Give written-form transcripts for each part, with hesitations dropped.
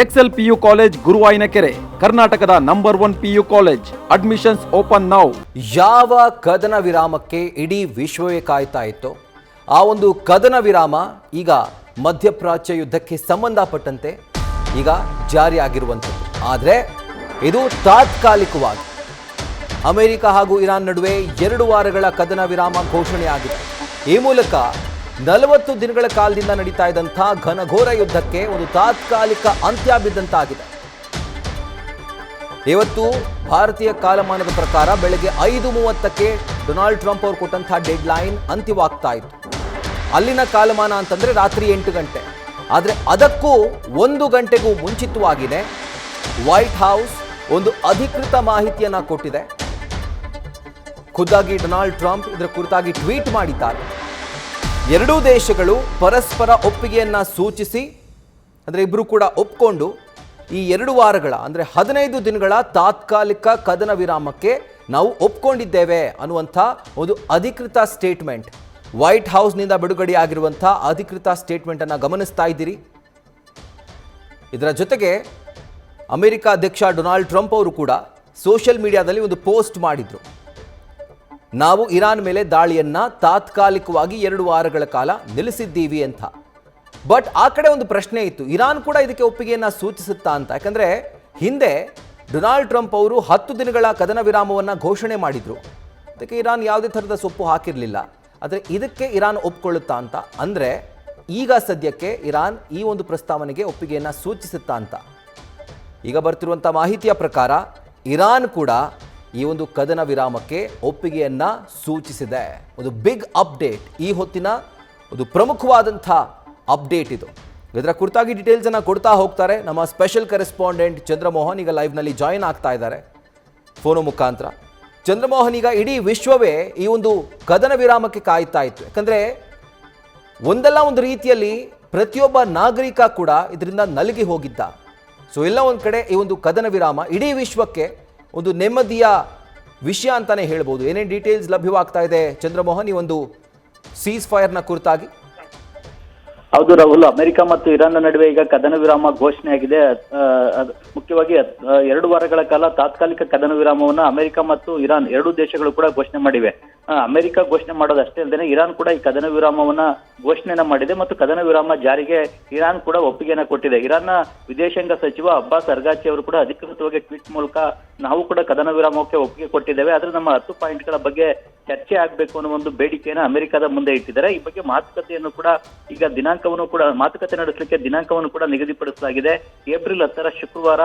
Excel PU college ಗುರುವಾಯಿನಕೆರೆ, ಕರ್ನಾಟಕದ number 1 PU college. Admissions open now. ಯಾವ ಕದನ ವಿರಾಮಕ್ಕೆ ಇಡೀ ವಿಶ್ವವೇ ಕಾಯ್ತಾ ಇತ್ತು, ಆ ಒಂದು ಕದನ ವಿರಾಮ ಈಗ ಮಧ್ಯಪ್ರಾಚ್ಯ ಯುದ್ಧಕ್ಕೆ ಸಂಬಂಧಪಟ್ಟಂತೆ ಈಗ ಜಾರಿಯಾಗಿರುವಂಥದ್ದು. ಆದರೆ ಇದು ತಾತ್ಕಾಲಿಕವಾಗಿ ಅಮೆರಿಕ ಹಾಗೂ ಇರಾನ್ ನಡುವೆ 2 ವಾರಗಳ ಕದನ ವಿರಾಮ ಘೋಷಣೆಯಾಗಿದೆ. ಈ ಮೂಲಕ 40 ದಿನಗಳ ಕಾಲದಿಂದ ನಡೀತಾ ಇದ್ದಂಥ ಘನಘೋರ ಯುದ್ಧಕ್ಕೆ ಒಂದು ತಾತ್ಕಾಲಿಕ ಅಂತ್ಯ ಬಿದ್ದಂತಾಗಿದೆ. ಇವತ್ತು ಭಾರತೀಯ ಕಾಲಮಾನದ ಪ್ರಕಾರ ಬೆಳಗ್ಗೆ 5:30ಕ್ಕೆ ಡೊನಾಲ್ಡ್ ಟ್ರಂಪ್ ಅವರು ಕೊಟ್ಟಂತಹ ಡೆಡ್ ಲೈನ್ ಅಂತ್ಯವಾಗ್ತಾ ಇತ್ತು. ಅಲ್ಲಿನ ಕಾಲಮಾನ ಅಂತಂದ್ರೆ ರಾತ್ರಿ 8 ಗಂಟೆ. ಆದರೆ ಅದಕ್ಕೂ 1 ಗಂಟೆಗೂ ಮುಂಚಿತವಾಗಿಯೇ ವೈಟ್ ಹೌಸ್ ಒಂದು ಅಧಿಕೃತ ಮಾಹಿತಿಯನ್ನ ಕೊಟ್ಟಿದೆ. ಖುದ್ದಾಗಿ ಡೊನಾಲ್ಡ್ ಟ್ರಂಪ್ ಇದರ ಕುರಿತಾಗಿ ಟ್ವೀಟ್ ಮಾಡಿದ್ದಾರೆ. 2 ದೇಶಗಳು ಪರಸ್ಪರ ಒಪ್ಪಿಗೆಯನ್ನ ಸೂಚಿಸಿ, ಅಂದರೆ ಇಬ್ಬರು ಕೂಡ ಒಪ್ಕೊಂಡು ಈ 2 ವಾರಗಳ ಅಂದರೆ 15 ದಿನಗಳ ತಾತ್ಕಾಲಿಕ ಕದನ ವಿರಾಮಕ್ಕೆ ನಾವು ಒಪ್ಕೊಂಡಿದ್ದೇವೆ ಅನ್ನುವಂಥ ಒಂದು ಅಧಿಕೃತ ಸ್ಟೇಟ್ಮೆಂಟ್, ವೈಟ್ ಹೌಸ್ನಿಂದ ಬಿಡುಗಡೆಯಾಗಿರುವಂಥ ಅಧಿಕೃತ ಸ್ಟೇಟ್ಮೆಂಟ್ ಅನ್ನು ಗಮನಿಸ್ತಾ ಇದ್ದೀರಿ. ಇದರ ಜೊತೆಗೆ ಅಮೆರಿಕ ಅಧ್ಯಕ್ಷ ಡೊನಾಲ್ಡ್ ಟ್ರಂಪ್ ಅವರು ಕೂಡ ಸೋಷಿಯಲ್ ಮೀಡಿಯಾದಲ್ಲಿ ಒಂದು ಪೋಸ್ಟ್ ಮಾಡಿದ್ರು. ನಾವು ಇರಾನ್ ಮೇಲೆ ದಾಳಿಯನ್ನ ತಾತ್ಕಾಲಿಕವಾಗಿ 2 ವಾರಗಳ ಕಾಲ ನಿಲ್ಲಿಸಿದ್ದೀವಿ ಅಂತ. ಬಟ್ ಆ ಕಡೆ ಒಂದು ಪ್ರಶ್ನೆ ಇತ್ತು, ಇರಾನ್ ಕೂಡ ಇದಕ್ಕೆ ಒಪ್ಪಿಗೆಯನ್ನ ಸೂಚಿಸುತ್ತಾ ಅಂತ. ಯಾಕಂದ್ರೆ ಹಿಂದೆ ಡೊನಾಲ್ಡ್ ಟ್ರಂಪ್ ಅವರು 10 ದಿನಗಳ ಕದನ ವಿರಾಮವನ್ನು ಘೋಷಣೆ ಮಾಡಿದ್ರು. ಅದಕ್ಕೆ ಇರಾನ್ ಯಾವುದೇ ಥರದ ಸೊಪ್ಪು ಹಾಕಿರಲಿಲ್ಲ. ಆದರೆ ಇದಕ್ಕೆ ಇರಾನ್ ಒಪ್ಕೊಳ್ಳುತ್ತಾ ಅಂತ ಅಂದರೆ ಈಗ ಸದ್ಯಕ್ಕೆ ಇರಾನ್ ಈ ಒಂದು ಪ್ರಸ್ತಾವನೆಗೆ ಒಪ್ಪಿಗೆಯನ್ನ ಸೂಚಿಸುತ್ತಾ ಅಂತ. ಈಗ ಬರ್ತಿರುವಂಥ ಮಾಹಿತಿಯ ಪ್ರಕಾರ ಇರಾನ್ ಕೂಡ ಈ ಒಂದು ಕದನ ವಿರಾಮಕ್ಕೆ ಒಪ್ಪಿಗೆಯನ್ನ ಸೂಚಿಸಿದೆ. ಒಂದು ಬಿಗ್ ಅಪ್ಡೇಟ್, ಈ ಹೊತ್ತಿನ ಒಂದು ಪ್ರಮುಖವಾದಂಥ ಅಪ್ಡೇಟ್ ಇದು. ಇದರ ಕುರಿತಾಗಿ ಡೀಟೇಲ್ಸ್ ಅನ್ನ ಕೊಡ್ತಾ ಹೋಗ್ತಾರೆ ನಮ್ಮ ಸ್ಪೆಷಲ್ ಕರೆಸ್ಪಾಂಡೆಂಟ್ ಚಂದ್ರಮೋಹನ್. ಈಗ ಲೈವ್ನಲ್ಲಿ ಜಾಯಿನ್ ಆಗ್ತಾ ಇದ್ದಾರೆ ಫೋನು ಮುಖಾಂತರ. ಚಂದ್ರಮೋಹನ್, ಈಗ ಇಡೀ ವಿಶ್ವವೇ ಈ ಒಂದು ಕದನ ವಿರಾಮಕ್ಕೆ ಕಾಯ್ತಾ ಇತ್ತು. ಯಾಕಂದ್ರೆ ಒಂದಲ್ಲ ಒಂದು ರೀತಿಯಲ್ಲಿ ಪ್ರತಿಯೊಬ್ಬ ನಾಗರಿಕ ಕೂಡ ಇದರಿಂದ ನಲುಗಿ ಹೋಗಿದ್ದ. ಸೊ ಎಲ್ಲ ಒಂದು ಕಡೆ ಈ ಒಂದು ಕದನ ವಿರಾಮ ಇಡೀ ವಿಶ್ವಕ್ಕೆ ಒಂದು ನೆಮ್ಮದಿಯ ವಿಷಯ ಅಂತಾನೆ ಹೇಳ್ಬೋದು. ಏನೇನು ಡೀಟೇಲ್ಸ್ ಲಭ್ಯವಾಗ್ತಾ ಇದೆ ಚಂದ್ರಮೋಹನ್ ಈ ಒಂದು ಸೀಸ್ ಫೈರ್ನ ಕುರಿತಾಗಿ? ಹೌದು ರಾಹುಲ್, ಅಮೆರಿಕ ಮತ್ತು ಇರಾನ್ ನಡುವೆ ಈಗ ಕದನ ವಿರಾಮ ಘೋಷಣೆಯಾಗಿದೆ. ಮುಖ್ಯವಾಗಿ 2 ವಾರಗಳ ಕಾಲ ತಾತ್ಕಾಲಿಕ ಕದನ ವಿರಾಮವನ್ನು ಅಮೆರಿಕ ಮತ್ತು ಇರಾನ್ 2 ದೇಶಗಳು ಕೂಡ ಘೋಷಣೆ ಮಾಡಿವೆ. ಅಮೆರಿಕ ಘೋಷಣೆ ಮಾಡೋದಷ್ಟೇ ಅಲ್ಲದೆ ಇರಾನ್ ಕೂಡ ಈ ಕದನ ವಿರಾಮವನ್ನ ಘೋಷಣೆಯನ್ನ ಮಾಡಿದೆ ಮತ್ತು ಕದನ ವಿರಾಮ ಜಾರಿಗೆ ಇರಾನ್ ಕೂಡ ಒಪ್ಪಿಗೆಯನ್ನ ಕೊಟ್ಟಿದೆ. ಇರಾನ್ನ ವಿದೇಶಾಂಗ ಸಚಿವ ಅಬ್ಬಾಸ್ ಅರ್ಗಾಚಿ ಅವರು ಕೂಡ ಅಧಿಕೃತವಾಗಿ ಟ್ವೀಟ್ ಮೂಲಕ ನಾವು ಕೂಡ ಕದನ ವಿರಾಮಕ್ಕೆ ಒಪ್ಪಿಗೆ ಕೊಟ್ಟಿದ್ದೇವೆ, ಆದ್ರೆ ನಮ್ಮ 10 ಪಾಯಿಂಟ್ಗಳ ಬಗ್ಗೆ ಚರ್ಚೆ ಆಗ್ಬೇಕು ಅನ್ನೋ ಒಂದು ಬೇಡಿಕೆಯನ್ನು ಅಮೆರಿಕದ ಮುಂದೆ ಇಟ್ಟಿದ್ದಾರೆ. ಈ ಬಗ್ಗೆ ಮಾತುಕತೆಯನ್ನು ಕೂಡ ಈಗ ಮಾತುಕತೆ ನಡೆಸಲಿಕ್ಕೆ ದಿನಾಂಕವನ್ನು ಕೂಡ ನಿಗದಿಪಡಿಸಲಾಗಿದೆ. ಏಪ್ರಿಲ್ 10ರ ಶುಕ್ರವಾರ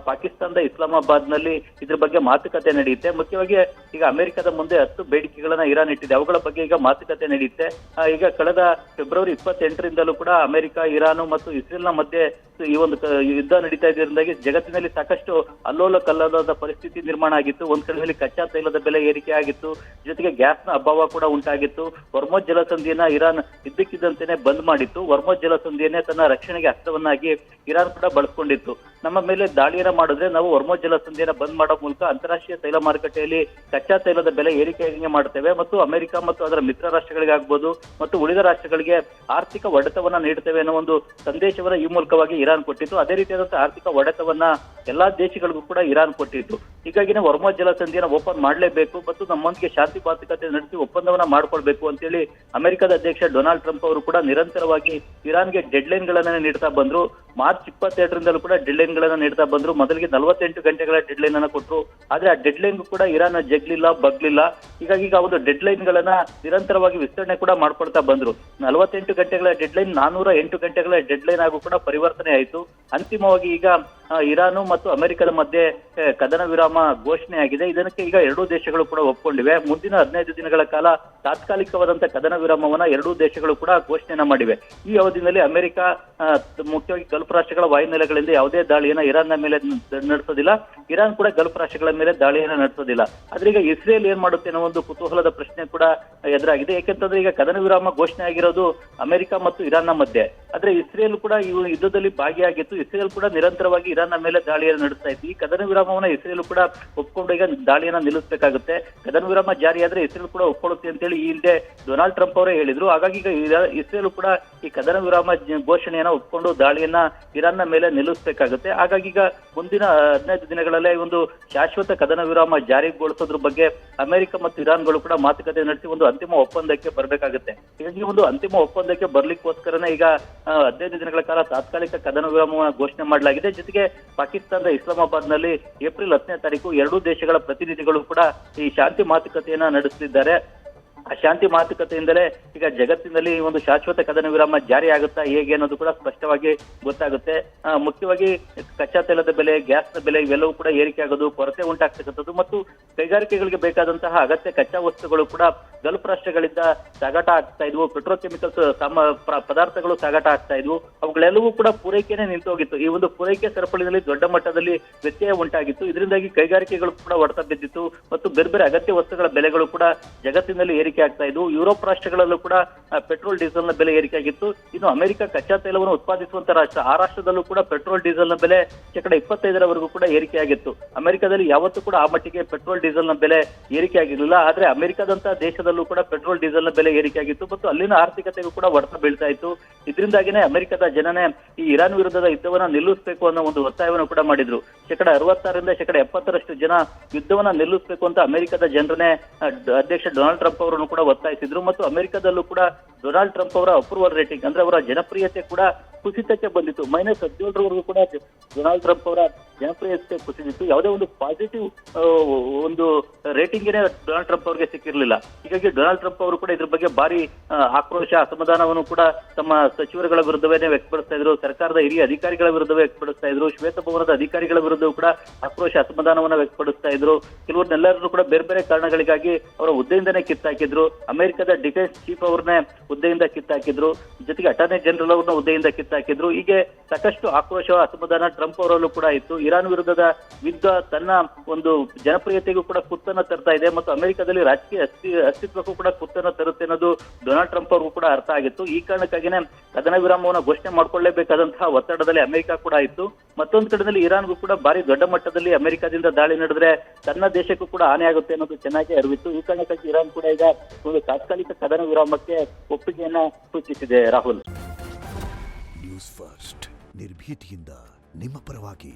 ಪಾಕಿಸ್ತಾನದ ಇಸ್ಲಾಮಾಬಾದ್ ನಲ್ಲಿ ಇದ್ರ ಬಗ್ಗೆ ಮಾತುಕತೆ ನಡೆಯುತ್ತೆ. ಮುಖ್ಯವಾಗಿ ಈಗ ಅಮೆರಿಕದ ಮುಂದೆ 10 ಬೇಡಿಕೆಗಳನ್ನ ಇರಾನ್ ಇಟ್ಟಿದೆ, ಅವುಗಳ ಬಗ್ಗೆ ಈಗ ಮಾತುಕತೆ ನಡೆಯುತ್ತೆ. ಈಗ ಕಳೆದ ಫೆಬ್ರವರಿ 28ರಿಂದಲೂ ಕೂಡ ಅಮೆರಿಕ, ಇರಾನ್ ಮತ್ತು ಇಸ್ರೇಲ್ನ ಮಧ್ಯೆ ಈ ಒಂದು ಯುದ್ಧ ನಡೀತಾ ಇದರಿಂದಾಗಿ ಜಗತ್ತಿನಲ್ಲಿ ಸಾಕಷ್ಟು ಅಲ್ಲೋಲ ಕಲ್ಲೋಲದ ಪರಿಸ್ಥಿತಿ ನಿರ್ಮಾಣ ಆಗಿತ್ತು. ಒಂದ್ ಕಡೆಯಲ್ಲಿ ಕಚ್ಚಾ ತೈಲದ ಬೆಲೆ ಏರಿಕೆ ಆಗಿತ್ತು, ಜೊತೆಗೆ ಗ್ಯಾಸ್ನ ಅಭಾವ ಕೂಡ ಉಂಟಾಗಿತ್ತು. ಹೊರ್ಮುಜ್ ಜಲಸಂಧಿಯನ್ನ ಇರಾನ್ ಇದ್ದಕ್ಕಿದ್ದಂತೆಯೇ ಬಂದ್ ಮಾಡಿತ್ತು. ಹೊರ್ಮುಜ್ ಜಲಸಂಧಿಯನ್ನೇ ತನ್ನ ರಕ್ಷಣೆಗೆ ಅಸ್ತ್ರವನ್ನಾಗಿ ಇರಾನ್ ಕೂಡ ಬಳಸ್ಕೊಂಡಿತ್ತು. ನಮ್ಮ ಮೇಲೆ ದಾಳಿಯನ್ನ ಮಾಡಿದ್ರೆ ನಾವು ಹೊರ್ಮುಜ್ ಜಲಸಂಧಿಯನ್ನ ಬಂದ್ ಮಾಡೋ ಮೂಲಕ ಅಂತಾರಾಷ್ಟ್ರೀಯ ತೈಲ ಮಾರುಕಟ್ಟೆಯಲ್ಲಿ ಕಚ್ಚಾ ತೈಲದ ಬೆಲೆ ಏರಿಕೆ ಮಾಡ್ತೇವೆ ಮತ್ತು ಅಮೆರಿಕ ಮತ್ತು ಅದರ ಮಿತ್ರ ರಾಷ್ಟ್ರಗಳಿಗಾಗ್ಬೋದು ಮತ್ತು ಉಳಿದ ರಾಷ್ಟ್ರಗಳಿಗೆ ಆರ್ಥಿಕ ಹೊಡೆತವನ್ನ ನೀಡುತ್ತೇವೆ ಅನ್ನೋ ಒಂದು ಸಂದೇಶವನ್ನ ಈ ಮೂಲಕವಾಗಿ ಇರಾನ್ ಕೊಟ್ಟಿತ್ತು. ಅದೇ ರೀತಿಯಾದಂತಹ ಆರ್ಥಿಕ ಹೊಡೆತವನ್ನ ಎಲ್ಲಾ ದೇಶಗಳಿಗೂ ಕೂಡ ಇರಾನ್ ಕೊಟ್ಟಿತ್ತು. ಹೀಗಾಗಿ ಹೊರ್ಮುಜ್ ಜಲಸಂಧಿಯನ್ನ ಓಪನ್ ಮಾಡಲೇಬೇಕು ಮತ್ತು ನಮ್ಮೊಂದಿಗೆ ಶಾಂತಿ ಮಾತುಕತೆ ನಡೆಸಿ ಒಪ್ಪಂದವನ್ನ ಮಾಡ್ಕೊಳ್ಬೇಕು ಅಂತೇಳಿ ಅಮೆರಿಕದ ಅಧ್ಯಕ್ಷ ಡೊನಾಲ್ಡ್ ಟ್ರಂಪ್ ಅವರು ಕೂಡ ನಿರಂತರವಾಗಿ ಇರಾನ್ಗೆ ಡೆಡ್ ಲೈನ್ ಗಳನ್ನ ನೀಡ್ತಾ ಬಂದ್ರು. ಮಾರ್ಚ್ 22ರಿಂದಲೂ ಕೂಡ ಡೆಡ್ ಲೈನ್ ಗಳನ್ನ ನೀಡ್ತಾ ಬಂದ್ರು. ಮೊದಲಿಗೆ 48 ಗಂಟೆಗಳ ಡೆಡ್ ಲೈನ್ ಅನ್ನ ಕೊಟ್ಟರು, ಆದ್ರೆ ಆ ಡೆಡ್ ಲೈನ್ ಕೂಡ ಇರಾನ್ ಜಗ್ಲಿಲ್ಲ, ಬಗ್ಲಿಲ್ಲ. ಹೀಗಾಗಿ ಈಗ ಒಂದು ಡೆಡ್ ಲೈನ್ ಗಳನ್ನ ನಿರಂತರವಾಗಿ ವಿಸ್ತರಣೆ ಕೂಡ ಮಾಡ್ಕೊಳ್ತಾ ಬಂದ್ರು. 48 ಗಂಟೆಗಳ ಡೆಡ್ ಲೈನ್ 408 ಗಂಟೆಗಳ ಡೆಡ್ ಲೈನ್ ಆಗೂ ಕೂಡ ಪರಿವರ್ತನೆ ಆಯಿತು. ಅಂತಿಮವಾಗಿ ಈಗ ಇರಾನ್ ಮತ್ತು ಅಮೆರಿಕದ ಮಧ್ಯೆ ಕದನ ವಿರಾಮ ಘೋಷಣೆ ಆಗಿದೆ. ಇದಕ್ಕೆ ಈಗ 2 ದೇಶಗಳು ಕೂಡ ಒಪ್ಕೊಂಡಿವೆ. ಮುಂದಿನ 15 ದಿನಗಳ ಕಾಲ ತಾತ್ಕಾಲಿಕವಾದಂತಹ ಕದನ ವಿರಾಮವನ್ನ 2 ದೇಶಗಳು ಕೂಡ ಘೋಷಣೆಯನ್ನ ಮಾಡಿವೆ. ಈ ಅವಧಿಯಲ್ಲಿ ಅಮೆರಿಕ ಮುಖ್ಯವಾಗಿ ಗಲ್ಫ್ ರಾಷ್ಟ್ರಗಳ ವಾಯುನೆಲೆಗಳಿಂದ ಯಾವುದೇ ದಾಳಿಯನ್ನ ಇರಾನ್ನ ಮೇಲೆ ನಡೆಸೋದಿಲ್ಲ, ಇರಾನ್ ಕೂಡ ಗಲ್ಫ್ ರಾಷ್ಟ್ರಗಳ ಮೇಲೆ ದಾಳಿಯನ್ನ ನಡೆಸೋದಿಲ್ಲ. ಆದ್ರೆ ಈಗ ಇಸ್ರೇಲ್ ಏನ್ ಮಾಡುತ್ತೆ ಅನ್ನೋ ಒಂದು ಕುತೂಹಲದ ಪ್ರಶ್ನೆ ಕೂಡ ಎದುರಾಗಿದೆ. ಯಾಕೆಂತಂದ್ರೆ ಈಗ ಕದನ ವಿರಾಮ ಘೋಷಣೆ ಆಗಿರೋದು ಅಮೆರಿಕ ಮತ್ತು ಇರಾನ್ನ ಮಧ್ಯೆ, ಆದ್ರೆ ಇಸ್ರೇಲ್ ಕೂಡ ಈ ಯುದ್ಧದಲ್ಲಿ ಭಾಗಿಯಾಗಿತ್ತು. ಇಸ್ರೇಲ್ ಕೂಡ ನಿರಂತರವಾಗಿ ಇರಾನ್ನ ಮೇಲೆ ದಾಳಿಯನ್ನು ನಡೆಸ್ತಾ ಇತ್ತು. ಈ ಕದನ ವಿರಾಮವನ್ನ ಇಸ್ರೇಲ್ ಕೂಡ ಒಪ್ಕೊಂಡು ಈಗ ದಾಳಿಯನ್ನ ನಿಲ್ಲಿಸಬೇಕಾಗುತ್ತೆ. ಕದನ ವಿರಾಮ ಜಾರಿಯಾದ್ರೆ ಇಸ್ರೇಲ್ ಕೂಡ ಒಪ್ಕೊಳ್ಳುತ್ತೆ ಅಂತೇಳಿ ಈ ಹಿಂದೆ ಡೊನಾಲ್ಡ್ ಟ್ರಂಪ್ ಅವರೇ ಹೇಳಿದ್ರು. ಹಾಗಾಗಿ ಈಗ ಇಸ್ರೇಲ್ ಕೂಡ ಈ ಕದನ ವಿರಾಮ ಘೋಷಣೆಯನ್ನ ಒಪ್ಕೊಂಡು ದಾಳಿಯನ್ನ ಇರಾನ್ನ ಮೇಲೆ ನಿಲ್ಲಿಸಬೇಕಾಗುತ್ತೆ. ಹಾಗಾಗಿ ಈಗ ಮುಂದಿನ 15 ದಿನಗಳಲ್ಲೇ ಒಂದು ಶಾಶ್ವತ ಕದನ ವಿರಾಮ ಜಾರಿಗೊಳಿಸೋದ್ರ ಬಗ್ಗೆ ಅಮೆರಿಕ ಮತ್ತು ಇರಾನ್ಗಳು ಕೂಡ ಮಾತುಕತೆ ನಡೆಸಿ ಒಂದು ಅಂತಿಮ ಒಪ್ಪಂದಕ್ಕೆ ಬರಬೇಕಾಗುತ್ತೆ. ಹೀಗಾಗಿ ಒಂದು ಅಂತಿಮ ಒಪ್ಪಂದಕ್ಕೆ ಬರ್ಲಿಕ್ಕೋಸ್ಕರನೇ ಈಗ 15 ದಿನಗಳ ಕಾಲ ತಾತ್ಕಾಲಿಕ ಕದನ ವಿರಾಮವನ್ನು ಘೋಷಣೆ ಮಾಡಲಾಗಿದೆ. ಜೊತೆಗೆ ಪಾಕಿಸ್ತಾನದ ಇಸ್ಲಾಮಾಬಾದ್ ನಲ್ಲಿ ಏಪ್ರಿಲ್ 10ನೇ ತಾರೀಕು ಎರಡೂ ದೇಶಗಳ ಪ್ರತಿನಿಧಿಗಳು ಕೂಡ ಈ ಶಾಂತಿ ಮಾತುಕತೆಯನ್ನ ನಡೆಸಲಿದ್ದಾರೆ. ಆ ಶಾಂತಿ ಮಾತುಕತೆಯಿಂದಲೇ ಈಗ ಜಗತ್ತಿನಲ್ಲಿ ಒಂದು ಶಾಶ್ವತ ಕದನ ವಿರಾಮ ಜಾರಿ ಆಗುತ್ತಾ ಹೇಗೆ ಅನ್ನೋದು ಕೂಡ ಸ್ಪಷ್ಟವಾಗಿ ಗೊತ್ತಾಗುತ್ತೆ. ಮುಖ್ಯವಾಗಿ ಕಚ್ಚಾ ತೈಲದ ಬೆಲೆ, ಗ್ಯಾಸ್ನ ಬೆಲೆ ಇವೆಲ್ಲವೂ ಕೂಡ ಏರಿಕೆ ಆಗೋದು, ಕೊರತೆ ಉಂಟಾಗ್ತಕ್ಕಂಥದ್ದು ಮತ್ತು ಕೈಗಾರಿಕೆಗಳಿಗೆ ಬೇಕಾದಂತಹ ಅಗತ್ಯ ಕಚ್ಚಾ ವಸ್ತುಗಳು ಕೂಡ ಗಲ್ಫ್ ರಾಷ್ಟ್ರಗಳಿಂದ ಸಾಗಾಟ ಆಗ್ತಾ ಇದ್ವು. ಪೆಟ್ರೋಕೆಮಿಕಲ್ಸ್ ಪದಾರ್ಥಗಳು ಸಾಗಾಟ ಆಗ್ತಾ ಇದ್ವು. ಅವುಗಳೆಲ್ಲವೂ ಕೂಡ ಪೂರೈಕೆನೇ ನಿಂತೋಗಿತ್ತು. ಈ ಒಂದು ಪೂರೈಕೆ ಸರಪಳಿನಲ್ಲಿ ದೊಡ್ಡ ಮಟ್ಟದಲ್ಲಿ ವ್ಯತ್ಯಯ ಉಂಟಾಗಿತ್ತು. ಇದರಿಂದಾಗಿ ಕೈಗಾರಿಕೆಗಳು ಕೂಡ ಹೊಡೆತ ಬಿದ್ದಿತ್ತು ಮತ್ತು ಬೇರೆ ಬೇರೆ ಅಗತ್ಯ ವಸ್ತುಗಳ ಬೆಲೆಗಳು ಕೂಡ ಜಗತ್ತಿನಲ್ಲಿ ಏರಿಕೆ ಆಗ್ತಾ ಇದ್ವು. ಯುರೋಪ್ ರಾಷ್ಟ್ರಗಳಲ್ಲೂ ಕೂಡ ಪೆಟ್ರೋಲ್ ಡೀಸೆಲ್ ನ ಬೆಲೆ ಏರಿಕೆ ಆಗಿತ್ತು. ಇನ್ನು ಅಮೆರಿಕ ಕಚ್ಚಾ ತೈಲವನ್ನು ಉತ್ಪಾದಿಸುವಂತ ರಾಷ್ಟ್ರ, ಆ ರಾಷ್ಟ್ರದಲ್ಲೂ ಕೂಡ ಪೆಟ್ರೋಲ್ ಡೀಸೆಲ್ ನ ಬೆಲೆ 25%ರವರೆಗೂ ಕೂಡ ಏರಿಕೆ ಆಗಿತ್ತು. ಅಮೆರಿಕದಲ್ಲಿ ಯಾವತ್ತೂ ಕೂಡ ಆ ಮಟ್ಟಿಗೆ ಪೆಟ್ರೋಲ್ ಡೀಸೆಲ್ ನ ಬೆಲೆ ಏರಿಕೆ ಆಗಿರಲಿಲ್ಲ. ಆದ್ರೆ ಅಮೆರಿಕದಂತಹ ದೇಶದಲ್ಲೂ ಕೂಡ ಪೆಟ್ರೋಲ್ ಡೀಸೆಲ್ ನ ಬೆಲೆ ಏರಿಕೆ ಆಗಿತ್ತು ಮತ್ತು ಅಲ್ಲಿನ ಆರ್ಥಿಕತೆಗೂ ಕೂಡ ಹೊಡೆತ ಬೀಳ್ತಾ ಇತ್ತು. ಇದರಿಂದಾಗಿನೇ ಅಮೆರಿಕದ ಜನನೇ ಈ ಇರಾನ್ ವಿರುದ್ಧದ ಯುದ್ಧವನ್ನ ನಿಲ್ಲಿಸಬೇಕು ಅನ್ನೋ ಒಂದು ಒತ್ತಾಯವನ್ನು ಕೂಡ ಮಾಡಿದ್ರು. 66% 70% ಜನ ಯುದ್ಧವನ್ನ ನಿಲ್ಲಿಸಬೇಕು ಅಂತ ಅಮೆರಿಕದ ಜನರನ್ನೇ ಅಧ್ಯಕ್ಷ ಡೊನಾಲ್ಡ್ ಟ್ರಂಪ್ ಅವರನ್ನು ಕೂಡ ಒತ್ತಾಯಿಸಿದ್ರು. ಮತ್ತು ಅಮೆರಿಕದಲ್ಲೂ ಕೂಡ ಡೊನಾಲ್ಡ್ ಟ್ರಂಪ್ ಅವರ ಅಪ್ರೂವಲ್ ರೇಟಿಂಗ್ ಅಂದ್ರೆ ಅವರ ಜನಪ್ರಿಯತೆ ಕೂಡ ಕುಸಿತಕ್ಕೆ ಬಂದಿತ್ತು. -17ರವರೆಗೂ ಕೂಡ ಡೊನಾಲ್ಡ್ ಟ್ರಂಪ್ ಅವರ ಜನಪ್ರಿಯತೆ ಕುಸಿದಿತ್ತು. ಯಾವುದೇ ಒಂದು ಪಾಸಿಟಿವ್ ಒಂದು ರೇಟಿಂಗೇನೆ ಡೊನಾಲ್ಡ್ ಟ್ರಂಪ್ ಅವರಿಗೆ ಸಿಕ್ಕಿರಲಿಲ್ಲ. ಹೀಗಾಗಿ ಡೊನಾಲ್ಡ್ ಟ್ರಂಪ್ ಅವರು ಕೂಡ ಇದ್ರ ಬಗ್ಗೆ ಭಾರಿ ಆಕ್ರೋಶ, ಅಸಮಾಧಾನವನ್ನು ಕೂಡ ತಮ್ಮ ಸಚಿವರುಗಳ ವಿರುದ್ಧವೇ ವ್ಯಕ್ತಪಡಿಸ್ತಾ ಇದ್ರು. ಸರ್ಕಾರದ ಹಿರಿಯ ಅಧಿಕಾರಿಗಳ ವಿರುದ್ಧವೇ ವ್ಯಕ್ತಪಡಿಸ್ತಾ ಇದ್ರು. ಶ್ವೇತಭವನದ ಅಧಿಕಾರಿಗಳ ವಿರುದ್ಧವೂ ಕೂಡ ಆಕ್ರೋಶ, ಅಸಮಾಧಾನವನ್ನ ವ್ಯಕ್ತಪಡಿಸ್ತಾ ಇದ್ರು. ಕೆಲವರನ್ನೆಲ್ಲರೂ ಕೂಡ ಬೇರೆ ಬೇರೆ ಕಾರಣಗಳಿಗಾಗಿ ಅವರ ಹುದ್ದೆಯಿಂದನೇ ಕಿತ್ತಾಕಿದ್ರು. ಅಮೆರಿಕದ ಡಿಫೆನ್ಸ್ ಚೀಫ್ ಅವ್ರನ್ನೇ ಹುದ್ದೆಯಿಂದ ಕಿತ್ತಾಕಿದ್ರು. ಜೊತೆಗೆ ಅಟಾರ್ನಿ ಜನರಲ್ ಅವ್ರನ್ನ ಹುದ್ದೆಯಿಂದ ಕಿತ್ತಾಕಿದ್ರು. ಹೀಗೆ ಸಾಕಷ್ಟು ಆಕ್ರೋಶ, ಅಸಮಾಧಾನ ಟ್ರಂಪ್ ಅವರಲ್ಲೂ ಕೂಡ ಇತ್ತು. ಇರಾನ್ ವಿರುದ್ಧದ ಯುದ್ಧ ತನ್ನ ಒಂದು ಜನಪ್ರಿಯತೆಗೂ ಕೂಡ ಕುತ್ತನ್ನ ತರ್ತಾ ಇದೆ ಮತ್ತು ಅಮೆರಿಕದಲ್ಲಿ ರಾಜಕೀಯ ಅಸ್ತಿತ್ವಕ್ಕೂ ಕೂಡ ಕುತ್ತನ್ನ ತರುತ್ತೆ ಅನ್ನೋದು ಡೊನಾಲ್ಡ್ ಟ್ರಂಪ್ ಅವ್ರಿಗೂ ಕೂಡ ಅರ್ಥ ಆಗಿತ್ತು. ಈ ಕಾರಣಕ್ಕಾಗಿನೇ ಕದನ ವಿರಾಮವನ್ನು ಘೋಷಣೆ ಮಾಡ್ಕೊಳ್ಳೇಬೇಕಾದಂತಹ ಒತ್ತಡದಲ್ಲಿ ಅಮೆರಿಕ ಕೂಡ ಇತ್ತು. ಮತ್ತೊಂದು ಕಡೆಯಲ್ಲಿ ಇರಾನ್ಗೂ ಕೂಡ ಭಾರಿ ದೊಡ್ಡ ಮಟ್ಟದಲ್ಲಿ ಅಮೆರಿಕದಿಂದ ದಾಳಿ ನಡೆದ್ರೆ ತನ್ನ ದೇಶಕ್ಕೂ ಕೂಡ ಹಾನಿ ಆಗುತ್ತೆ ಅನ್ನೋದು ಚೆನ್ನಾಗಿ ಅರಿವಿತ್ತು. ಈ ಕಾರಣಕ್ಕಾಗಿ ಇರಾನ್ ಕೂಡ ಈಗ ಒಂದು ತಾತ್ಕಾಲಿಕ ಕದನ ವಿರಾಮಕ್ಕೆ ಒಪ್ಪಿಗೆಯನ್ನ ಸೂಚಿಸಿದೆ. ರಾಹುಲ್, ನ್ಯೂಸ್ ಫಸ್ಟ್ ನಿರ್ಭೀತಿಯಿಂದ ನಿಮ್ಮ ಪರವಾಗಿ.